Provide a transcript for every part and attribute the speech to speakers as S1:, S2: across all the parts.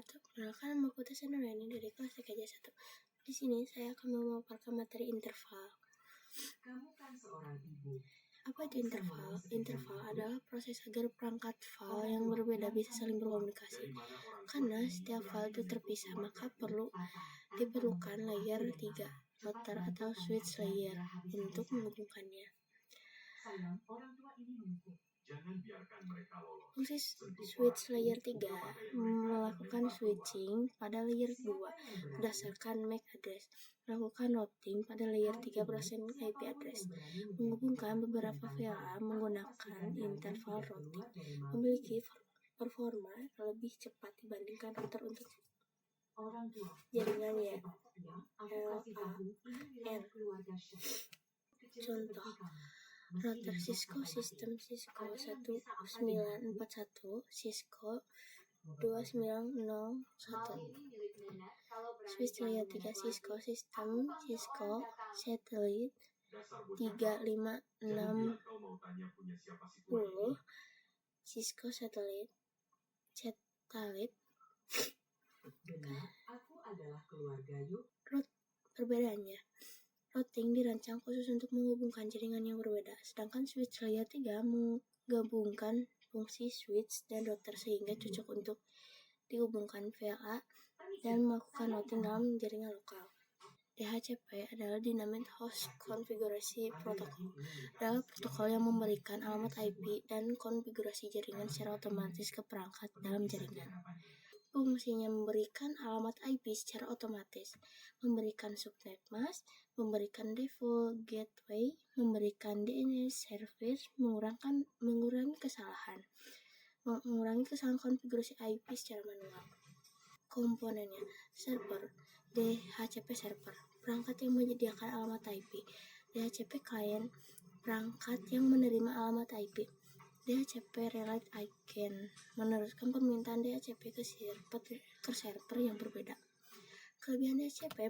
S1: wabarakatuh. Perkenalkan, nama aku Tasya Nurani dari kelas TKJ 1. Di sini saya akan memaparkan materi interval.
S2: Kamu kan seorang ibu.
S1: Apa itu interval? Interval adalah proses agar perangkat file yang berbeda bisa saling berkomunikasi. Karena setiap file itu terpisah, maka diperlukan layer 3, router atau switch layer untuk menghubungkannya.
S2: Sayang, orang tua ini menunggu. Jangan biarkan mereka lolos.
S1: Fungsi switch layer 3 melakukan switching pada layer 2 berdasarkan MAC address, melakukan routing pada layer 3 berdasarkan IP address, menghubungkan beberapa VLA menggunakan interval routing, memiliki performa lebih cepat dibandingkan router untuk jaringan LAN. Contoh router Cisco sistem Cisco 1941, Cisco 2901. Switch layer 3 Cisco sistem Cisco Satellite 3560, Cisco Satellite.
S2: Benar, aku adalah keluarga yuk.
S1: Perbedaannya, routing dirancang khusus untuk menghubungkan jaringan yang berbeda, sedangkan switch layer 3 menggabungkan fungsi switch dan router sehingga cocok untuk dihubungkan VLA dan melakukan routing dalam jaringan lokal. DHCP adalah Dynamic Host Configuration Protocol, adalah protokol yang memberikan alamat IP dan konfigurasi jaringan secara otomatis ke perangkat dalam jaringan. Fungsinya memberikan alamat IP secara otomatis, memberikan subnet mask, memberikan default gateway, memberikan DNS service, mengurangi kesalahan konfigurasi IP secara manual. Komponennya, server, DHCP server, perangkat yang menyediakan alamat IP, DHCP client, perangkat yang menerima alamat IP, DHCP Relay Agent, meneruskan permintaan DHCP ke server yang berbeda. Kelebihan DHCP,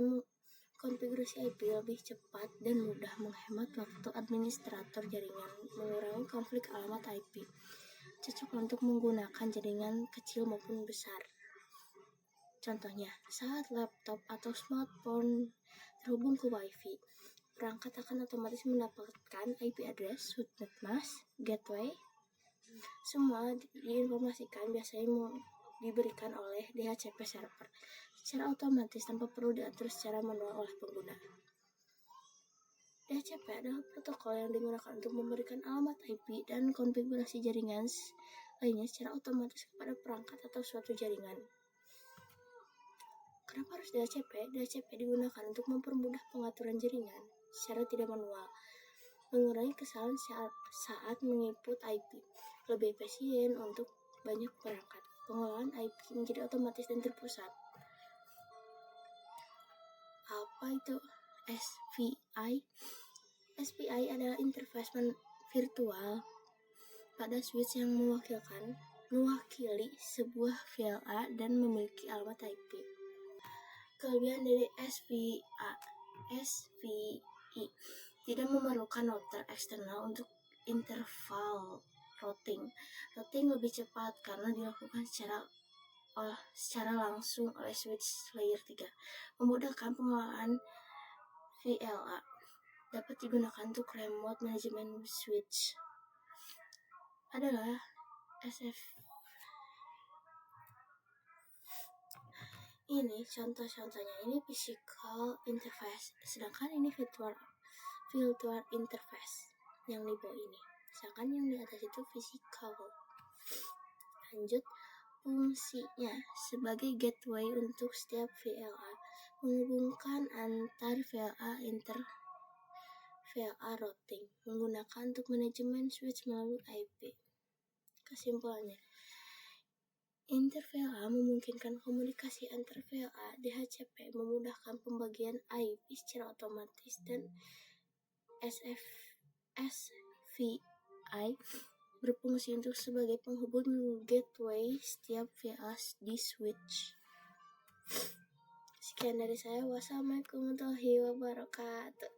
S1: konfigurasi IP lebih cepat dan mudah, menghemat waktu administrator jaringan, mengurangi konflik alamat IP, cocok untuk menggunakan jaringan kecil maupun besar. Contohnya, saat laptop atau smartphone terhubung ke Wi-Fi, perangkat akan otomatis mendapatkan IP address, subnet mask, gateway. Semua diinformasikan biasanya diberikan oleh DHCP server secara otomatis tanpa perlu diatur secara manual oleh pengguna. DHCP adalah protokol yang digunakan untuk memberikan alamat IP dan konfigurasi jaringan lainnya secara otomatis kepada perangkat atau suatu jaringan. Kenapa harus DHCP? DHCP digunakan untuk mempermudah pengaturan jaringan secara tidak manual, mengurangi kesalahan saat menginput IP, lebih efisien untuk banyak perangkat. Pengelolaan IP menjadi otomatis dan terpusat. Apa itu SPI? SPI adalah interface virtual pada switch yang mewakili sebuah VLA dan memiliki alamat IP. Kelebihan dari SPI tidak memerlukan router eksternal untuk interval routing. Routing lebih cepat karena dilakukan secara langsung oleh switch layer 3. Memudahkan pengelolaan VLA. Dapat digunakan untuk remote management switch. Adalah Ini contoh-contohnya, ini physical interface, sedangkan ini virtual interface yang di bawah ini, sedangkan yang di atas itu physical. Lanjut, fungsinya sebagai gateway untuk setiap VLA, menghubungkan antar VLA VLA routing, menggunakan untuk manajemen switch melalui IP. Kesimpulannya, inter-VLA memungkinkan komunikasi antar VLA. DHCP memudahkan pembagian IP secara otomatis, dan SPI berfungsi untuk sebagai penghubung gateway setiap VLA di switch. Sekian dari saya. Wassalamualaikum warahmatullahi wabarakatuh.